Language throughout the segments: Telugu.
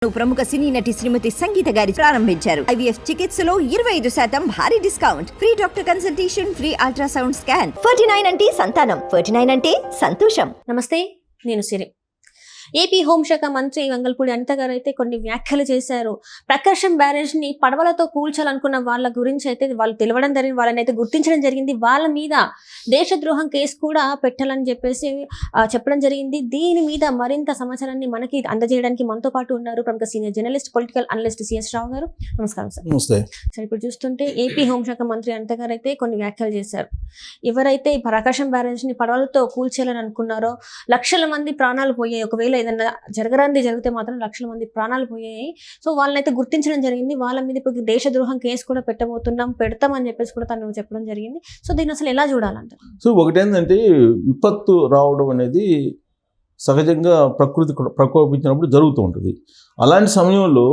ప్రముఖ సినీ నటి శ్రీమతి సంగీత గారి ప్రారంభించారు. IVF చికిత్సలో 25% భారీ discount, free doctor consultation, free ultrasound scan. 49 అంటే సంతానం, 49 అంటే సంతోషం. నమస్తే, నేను సిరి. ఏపీ హోంశాఖ మంత్రి వంగల్పూడి అనిత గారు అయితే కొన్ని వ్యాఖ్యలు చేశారు. ప్రకాశం బ్యారేజ్ ని పడవలతో కూల్చాలనుకున్న వాళ్ళ గురించి అయితే వాళ్ళు తెలవడం జరిగింది, వాళ్ళని అయితే గుర్తించడం జరిగింది. వాళ్ళ మీద దేశద్రోహం కేసు కూడా పెట్టాలని చెప్పేసి చెప్పడం జరిగింది. దీని మీద మరింత సమాచారాన్ని మనకి అందజేయడానికి మనతో పాటు ఉన్నారు ప్రముఖ senior journalist, political analyst CS Rao garu. నమస్కారం సార్. నమస్తే సార్, ఇప్పుడు చూస్తుంటే ఏపీ హోంశాఖ మంత్రి అనిత గారు అయితే కొన్ని వ్యాఖ్యలు చేశారు. ఎవరైతే ప్రకాశం బ్యారేజ్ ని పడవలతో కూల్చేయాలని అనుకున్నారో లక్షల మంది ప్రాణాలు పోయాయి. ఒకవేళ ఏదైనా జరగరాంది జరిగితే మాత్రం లక్షల మంది ప్రాణాలు పోయాయి. సో వాళ్ళనైతే గుర్తించడం జరిగింది. వాళ్ళ మీద ఇప్పుడు దేశద్రోహం కేసు కూడా పెడతామని చెప్పేసి కూడా తను చెప్పడం జరిగింది. సో దీన్ని అసలు ఎలా చూడాలంటారు? సో ఒకటేంటంటే విపత్తు రావడం అనేది సహజంగా ప్రకృతి ప్రకోపించినప్పుడు జరుగుతూ ఉంటుంది. అలాంటి సమయంలో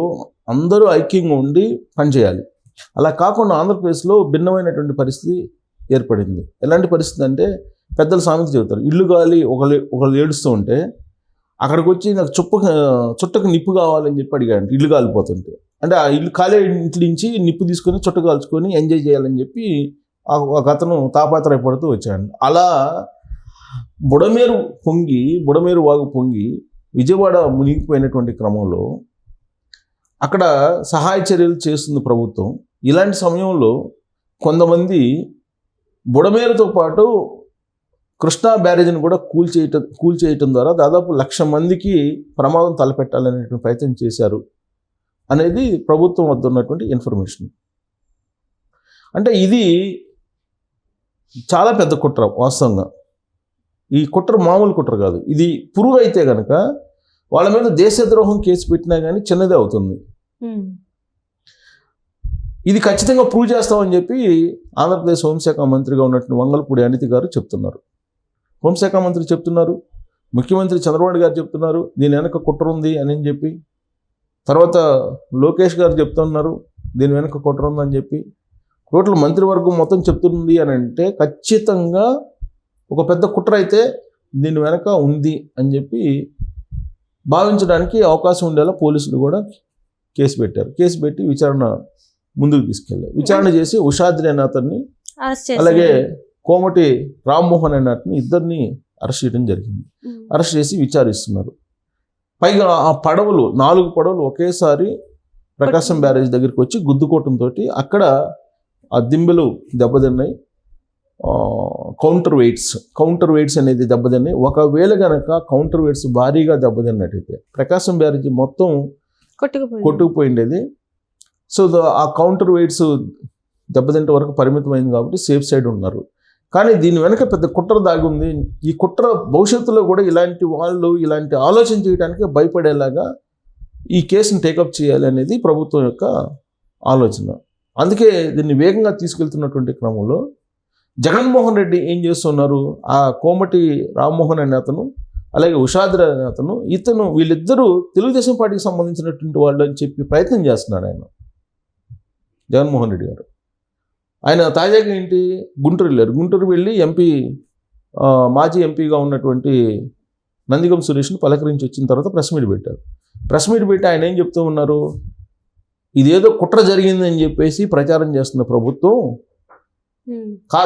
అందరూ ఐక్యంగా ఉండి పనిచేయాలి. అలా కాకుండా ఆంధ్రప్రదేశ్లో భిన్నమైనటువంటి పరిస్థితి ఏర్పడింది. ఎలాంటి పరిస్థితి అంటే పెద్దలు సామెత చెబుతారు, ఇల్లు గాలి ఒకళ్ళు ఏడుస్తూ ఉంటే అక్కడికి వచ్చి నాకు చుట్టకు నిప్పు కావాలని చెప్పి అడిగాడు. ఇల్లు కాలిపోతుంటే అంటే ఆ ఇల్లు కాలే ఇంటి నుంచి నిప్పు తీసుకొని చుట్ట కాల్చుకొని ఎంజాయ్ చేయాలని చెప్పి ఒక అతను తాపాత్రయపడుతూ వచ్చాడు. అలా బుడమేరు వాగు పొంగి విజయవాడ మునిగిపోయినటువంటి క్రమంలో అక్కడ సహాయ చర్యలు చేస్తుంది ప్రభుత్వం. ఇలాంటి సమయంలో కొంతమంది బుడమేరుతో పాటు కృష్ణా బ్యారేజ్ని కూడా కూల్చేయటం ద్వారా దాదాపు 1,00,000 మందికి ప్రమాదం తలపెట్టాలనేటువంటి ప్రయత్నం చేశారు అనేది ప్రభుత్వం వద్ద ఉన్నటువంటి ఇన్ఫర్మేషన్. అంటే ఇది చాలా పెద్ద కుట్ర. వాస్తవంగా ఈ కుట్ర మామూలు కుట్ర కాదు. ఇది పురుగు అయితే కనుక వాళ్ళ మీద దేశద్రోహం కేసు పెట్టినా కానీ చిన్నదే అవుతుంది. ఇది ఖచ్చితంగా ప్రూవ్ చేస్తామని చెప్పి ఆంధ్రప్రదేశ్ హోంశాఖ మంత్రిగా ఉన్నటువంటి వంగల్పూడి అనిత గారు చెప్తున్నారు. హోంశాఖ మంత్రి చెప్తున్నారు, ముఖ్యమంత్రి చంద్రబాబు గారు చెప్తున్నారు దీని వెనక కుట్ర ఉంది అని చెప్పి. తర్వాత లోకేష్ గారు చెప్తున్నారు దీని వెనక కుట్ర ఉందని చెప్పి. టోటల్ మంత్రివర్గం మొత్తం చెప్తుంది అని అంటే ఖచ్చితంగా ఒక పెద్ద కుట్ర అయితే దీని వెనక ఉంది అని చెప్పి భావించడానికి అవకాశం ఉండేలా పోలీసులు కూడా కేసు పెట్టారు. కేసు పెట్టి విచారణ ముందుకు తీసుకెళ్ళారు. విచారణ చేసి ఉషాద్రి అనే అతన్ని, అలాగే కోమటి రామ్మోహన్ అనే అతన్ని, ఇద్దరిని అరెస్ట్ చేయడం జరిగింది. అరెస్ట్ చేసి విచారిస్తున్నారు. పైగా ఆ పడవలు 4 పడవలు ఒకేసారి ప్రకాశం బ్యారేజ్ దగ్గరికి వచ్చి గుద్దుకోవటంతో అక్కడ ఆ దింబెలు దెబ్బతిన్నాయి. కౌంటర్ వెయిట్స్ అనేది దెబ్బతిన్నాయి. ఒకవేళ కనుక కౌంటర్ వెయిట్స్ భారీగా దెబ్బతిన్నట్టయితే ప్రకాశం బ్యారేజ్ మొత్తం కొట్టుకుపోయిండేది. సో ఆ కౌంటర్ వెయిట్స్ దెబ్బతింటే వరకు పరిమితమైంది కాబట్టి సేఫ్ సైడ్ ఉన్నారు. కానీ దీని వెనక పెద్ద కుట్ర దాగి ఉంది. ఈ కుట్ర భవిష్యత్తులో కూడా ఇలాంటి వాళ్ళు ఇలాంటి ఆలోచన చేయడానికి భయపడేలాగా ఈ కేసును టేకప్ చేయాలి అనేది ప్రభుత్వం యొక్క ఆలోచన. అందుకే దీన్ని వేగంగా తీసుకెళ్తున్నటువంటి క్రమంలో జగన్మోహన్ రెడ్డి ఏం చేస్తున్నారు, ఆ కోమటి రామ్మోహన్ అనే అతను, అలాగే ఉషాద్రి అనే అతను, వీళ్ళిద్దరూ తెలుగుదేశం పార్టీకి సంబంధించినటువంటి వాళ్ళు అని చెప్పి ప్రయత్నం చేస్తున్నాడు ఆయన జగన్మోహన్ రెడ్డి గారు. ఆయన తాజాగా ఏంటి గుంటూరు వెళ్ళారు. గుంటూరు వెళ్ళి మాజీ ఎంపీగా ఉన్నటువంటి నందిగం సురేష్ని పలకరించి వచ్చిన తర్వాత ప్రెస్ మీట్ పెట్టారు. ప్రెస్ మీట్ పెట్టి ఆయన ఏం చెప్తూ ఉన్నారు, ఇదేదో కుట్ర జరిగిందని చెప్పేసి ప్రచారం చేస్తున్న ప్రభుత్వం.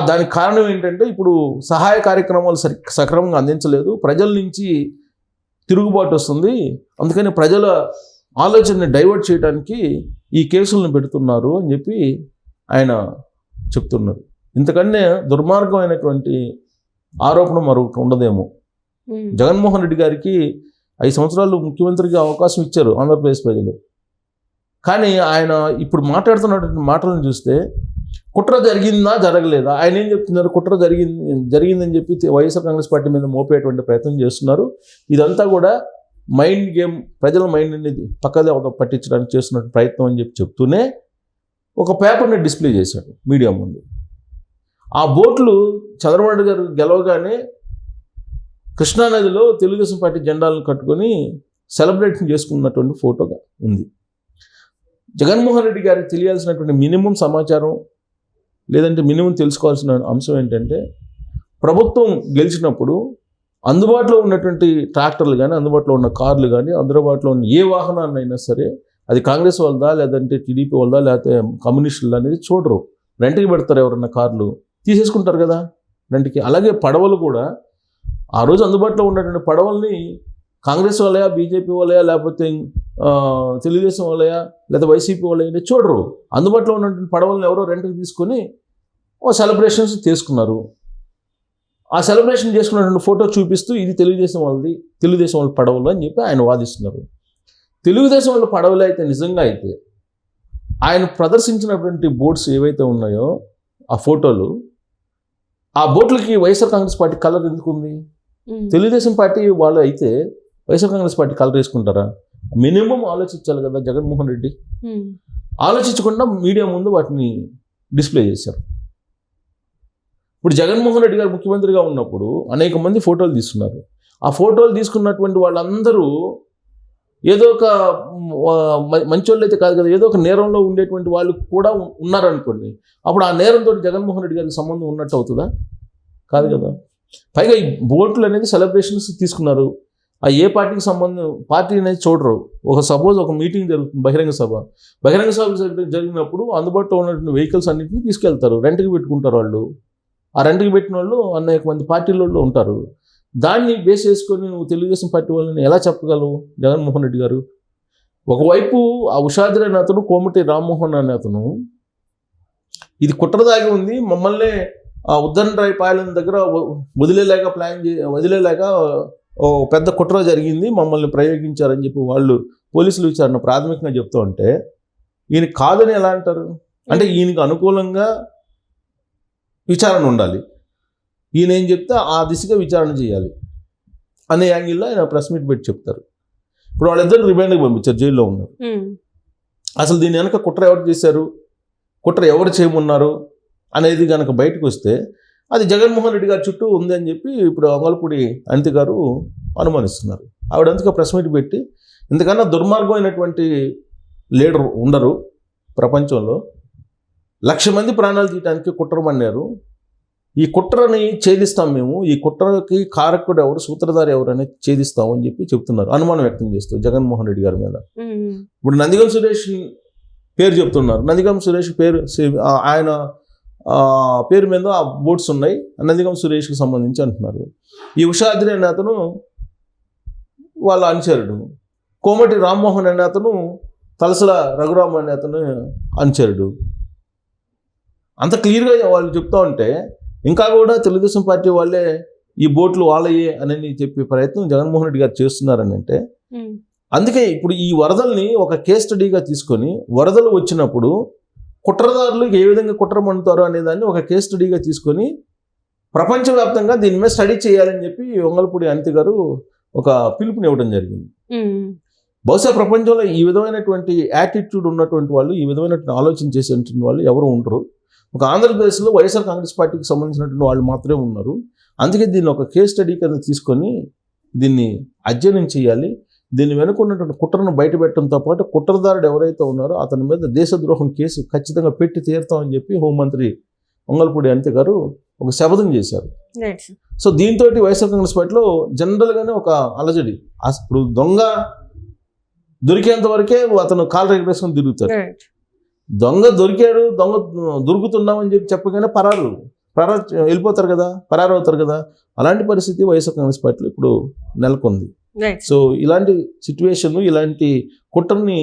దానికి కారణం ఏంటంటే ఇప్పుడు సహాయ కార్యక్రమాలు సక్రమంగా అందించలేదు, ప్రజల నుంచి తిరుగుబాటు వస్తుంది, అందుకని ప్రజల ఆలోచనని డైవర్ట్ చేయడానికి ఈ కేసులను పెడుతున్నారు అని చెప్పి ఆయన చెప్తున్నారు. ఇంతకన్నా దుర్మార్గమైనటువంటి ఆరోపణ మరొకటి ఉండదేమో. జగన్మోహన్ రెడ్డి గారికి 5 సంవత్సరాలు ముఖ్యమంత్రిగా అవకాశం ఇచ్చారు ఆంధ్రప్రదేశ్ ప్రజలు. కానీ ఆయన ఇప్పుడు మాట్లాడుతున్నటువంటి మాటలను చూస్తే కుట్ర జరిగిందా జరగలేదా, ఆయన ఏం చెప్తున్నారు, కుట్ర జరిగిందని చెప్పి వైఎస్ఆర్ కాంగ్రెస్ పార్టీ మీద మోపేటువంటి ప్రయత్నం చేస్తున్నారు. ఇదంతా కూడా మైండ్ గేమ్, ప్రజల మైండ్ అనేది పక్కదే పట్టించడానికి చేస్తున్న ప్రయత్నం అని చెప్తూనే ఒక పేపర్ని డిస్ప్లే చేశాడు మీడియా ముందు. ఆ బోట్లు చంద్రబాబు గారు గెలవగానే కృష్ణానదిలో తెలుగుదేశం పార్టీ జెండాలను కట్టుకొని సెలబ్రేషన్ చేసుకున్నటువంటి ఫోటోగా ఉంది. జగన్మోహన్ రెడ్డి గారికి తెలియాల్సినటువంటి మినిమం సమాచారం లేదంటే మినిమం తెలుసుకోవాల్సిన అంశం ఏంటంటే ప్రభుత్వం గెలిచినప్పుడు అందుబాటులో ఉన్నటువంటి ట్రాక్టర్లు కానీ, అందుబాటులో ఉన్న కార్లు కానీ, అందుబాటులో ఉన్న ఏ వాహనాన్ని అయినా సరే అది కాంగ్రెస్ వాళ్ళదా, లేదంటే టీడీపీ వాళ్ళదా, లేకపోతే కమ్యూనిస్టులు అనేది చూడరు. రెంట్కి పెడతారు ఎవరన్నా కార్లు, తీసేసుకుంటారు కదా రెంట్కి. అలాగే పడవలు కూడా ఆ రోజు అందుబాటులో ఉన్నటువంటి పడవల్ని కాంగ్రెస్ వాళ్ళయా, బీజేపీ వాళ్ళయా, లేకపోతే తెలుగుదేశం వాళ్ళయా, లేదా వైసీపీ వాళ్ళయా చూడరు. అందుబాటులో ఉన్నటువంటి పడవలను ఎవరో రెంట్కి తీసుకొని సెలబ్రేషన్స్ చేసుకున్నారు. ఆ సెలబ్రేషన్ చేసుకున్నటువంటి ఫోటో చూపిస్తూ ఇది తెలుగుదేశం వాళ్ళది, తెలుగుదేశం వాళ్ళ పడవలు అని చెప్పి ఆయన వాదిస్తున్నారు. తెలుగుదేశం వాళ్ళ పడవలు అయితే నిజంగా అయితే ఆయన ప్రదర్శించినటువంటి బోట్స్ ఏవైతే ఉన్నాయో ఆ ఫోటోలు, ఆ బోట్లకి వైఎస్ఆర్ కాంగ్రెస్ పార్టీ కలర్ ఎందుకు ఉంది? తెలుగుదేశం పార్టీ వాళ్ళు అయితే వైఎస్ఆర్ కాంగ్రెస్ పార్టీ కలర్ వేసుకుంటారా? మినిమం ఆలోచించాలి కదా జగన్మోహన్ రెడ్డి. ఆలోచించకుండా మీడియా ముందు వాటిని డిస్ప్లే చేశారు. ఇప్పుడు జగన్మోహన్ రెడ్డి గారు ముఖ్యమంత్రిగా ఉన్నప్పుడు అనేక మంది ఫోటోలు తీసుకున్నారు. ఆ ఫోటోలు తీసుకున్నటువంటి వాళ్ళందరూ ఏదో ఒక మంచోళ్ళు అయితే కాదు కదా, ఏదో ఒక నేరంలో ఉండేటువంటి వాళ్ళు కూడా ఉన్నారనుకోండి. అప్పుడు ఆ నేరంతో జగన్మోహన్ రెడ్డి గారికి సంబంధం ఉన్నట్టు అవుతుందా? కాదు కదా. పైగా ఈ బోట్లు అనేది సెలబ్రేషన్స్ తీసుకున్నారు. ఆ ఏ పార్టీకి సంబంధం, పార్టీ అనేది చూడరు. సపోజ్ ఒక మీటింగ్ జరుగుతుంది, బహిరంగ సభ జరిగినప్పుడు అందుబాటులో ఉన్నటువంటి వెహికల్స్ అన్నింటినీ తీసుకెళ్తారు, రెంట్కి పెట్టుకుంటారు వాళ్ళు. ఆ రెంట్కి పెట్టిన వాళ్ళు అనేక మంది పార్టీలలో ఉంటారు. దాన్ని బేస్ చేసుకొని నువ్వు తెలుగుదేశం పార్టీ వాళ్ళని ఎలా చెప్పగలవు జగన్మోహన్ రెడ్డి గారు? ఒకవైపు ఆ ఉషాద్రి అనే అతను, కోమటి రామ్మోహన్ అనే అతను ఇది కుట్రదాగి ఉంది, మమ్మల్ని ఆ ఉద్దరణరాయ్ పాలెం దగ్గర వదిలేలాగా ఓ పెద్ద కుట్ర జరిగింది, మమ్మల్ని ప్రయోగించారని చెప్పి వాళ్ళు పోలీసులు విచారణ ప్రాథమికంగా చెప్తూ ఉంటే ఈయన కాదని ఎలా అంటారు? అంటే ఈయనకు అనుకూలంగా విచారణ ఉండాలి, ఈయన ఏం చెప్తే ఆ దిశగా విచారణ చేయాలి అనే యాంగిల్లో ఆయన ప్రెస్ మీట్ పెట్టి చెప్తారు. ఇప్పుడు వాళ్ళిద్దరు రిమాండ్కి పంపించారు, జైల్లో ఉన్నారు. అసలు దీని వెనక కుట్ర ఎవరు చేశారు, కుట్ర ఎవరు చేయమన్నారు అనేది కనుక బయటకు వస్తే అది జగన్మోహన్ రెడ్డి గారి చుట్టూ ఉంది అని చెప్పి ఇప్పుడు వంగలపూడి అనిత గారు అనుమానిస్తున్నారు. ఆవిడంతగా ప్రెస్ మీట్ పెట్టి ఇంతకన్నా దుర్మార్గమైనటువంటి లీడర్ ఉండరు ప్రపంచంలో, 1,00,000 మంది ప్రాణాలు తీయడానికి కుట్ర పన్నారు, ఈ కుట్రని ఛేదిస్తాం మేము, ఈ కుట్రకి కారకుడు ఎవరు, సూత్రధారి ఎవరు అనేది ఛేదిస్తాం అని చెప్పి చెప్తున్నారు, అనుమానం వ్యక్తం చేస్తూ జగన్మోహన్ రెడ్డి గారి మీద. ఇప్పుడు నందిగం సురేష్ పేరు చెప్తున్నారు. నందిగం సురేష్ పేరు ఆయన పేరు మీద ఆ బోట్స్ ఉన్నాయి, నందిగం సురేష్కి సంబంధించి అంటున్నారు. ఈ ఉషాద్రి అనే అతను వాళ్ళ అనుచరుడు, కోమటి రామ్మోహన్ అనే అతను తలసల రఘురామ్ అనే అతను అనుచరుడు. అంత క్లియర్గా వాళ్ళు చెప్తా ఉంటే ఇంకా కూడా తెలుగుదేశం పార్టీ వాళ్ళే ఈ బోట్లు వాళ్ళయే అని చెప్పే ప్రయత్నం జగన్మోహన్ రెడ్డి గారు చేస్తున్నారని అంటే, అందుకే ఇప్పుడు ఈ వరదల్ని ఒక కేస్ స్టడీగా తీసుకొని వరదలు వచ్చినప్పుడు కుట్రదారులు ఏ విధంగా కుట్ర పన్నుతారు అనే దాన్ని ఒక కేస్ స్టడీగా తీసుకొని ప్రపంచవ్యాప్తంగా దీని మీద స్టడీ చేయాలని చెప్పి వంగలపూడి అనిత గారు ఒక పిలుపునివ్వడం జరిగింది. బహుశా ప్రపంచంలో ఈ విధమైనటువంటి యాటిట్యూడ్ ఉన్నటువంటి వాళ్ళు, ఈ విధమైనటువంటి ఆలోచన చేసేటువంటి వాళ్ళు ఎవరు ఉండరు. ఒక ఆంధ్రప్రదేశ్లో వైఎస్ఆర్ కాంగ్రెస్ పార్టీకి సంబంధించినటువంటి వాళ్ళు మాత్రమే ఉన్నారు. అందుకే దీన్ని ఒక కేస్ స్టడీ కింద తీసుకొని దీన్ని అధ్యయనం చేయాలి. దీన్ని వెనుకున్నటువంటి కుట్రను బయటపెట్టడంతో పాటు కుట్రదారుడు ఎవరైతే ఉన్నారో అతని మీద దేశద్రోహం కేసు ఖచ్చితంగా పెట్టి తీరుతామని చెప్పి హోంమంత్రి వంగలపూడి అనిత గారు ఒక శపథం చేశారు. సో దీంతో వైఎస్ఆర్ కాంగ్రెస్ పార్టీలో జనరల్గానే ఒక అలజడి. ఇప్పుడు దొంగ దొరికేంత వరకే అతను కాలు రెగ్యులేషన్ తిరుగుతాడు. దొంగ దొరికాడు, దొంగ దొరుకుతున్నామని చెప్పి చెప్పగానే పరారు వెళ్ళిపోతారు కదా, పరారు అవుతారు కదా. అలాంటి పరిస్థితి వైఎస్ఆర్ కాంగ్రెస్ పార్టీలో ఇప్పుడు నెలకొంది. సో ఇలాంటి సిచ్యువేషన్, ఇలాంటి కుట్రని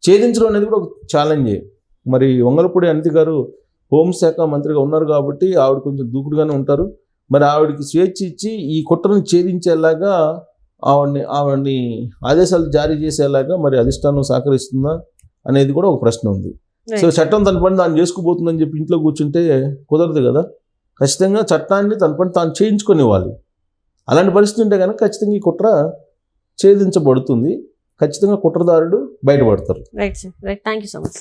ఛేదించడం అనేది కూడా ఒక ఛాలెంజే. మరి వంగలపూడి అనిత గారు హోంశాఖ మంత్రిగా ఉన్నారు కాబట్టి ఆవిడ కొంచెం దూకుడుగానే ఉంటారు. మరి ఆవిడకి స్వేచ్ఛ ఇచ్చి ఈ కుట్రని ఛేదించేలాగా ఆవిడ్ని ఆదేశాలు జారీ చేసేలాగా మరి అధిష్టానం సహకరిస్తుందా అనేది కూడా ఒక ప్రశ్న ఉంది. సో చట్టం తన పని తాను చేసుకుపోతుందని చెప్పి ఇంట్లో కూర్చుంటే కుదరదు కదా. ఖచ్చితంగా చట్టాన్ని తన పని తాను చేయించుకొనివ్వాలి. అలాంటి పరిస్థితి ఉంటే కనుక ఖచ్చితంగా ఈ కుట్ర ఛేదించబడుతుంది, ఖచ్చితంగా కుట్రదారుడు బయటపడతారు. Right sir, right, thank you so much.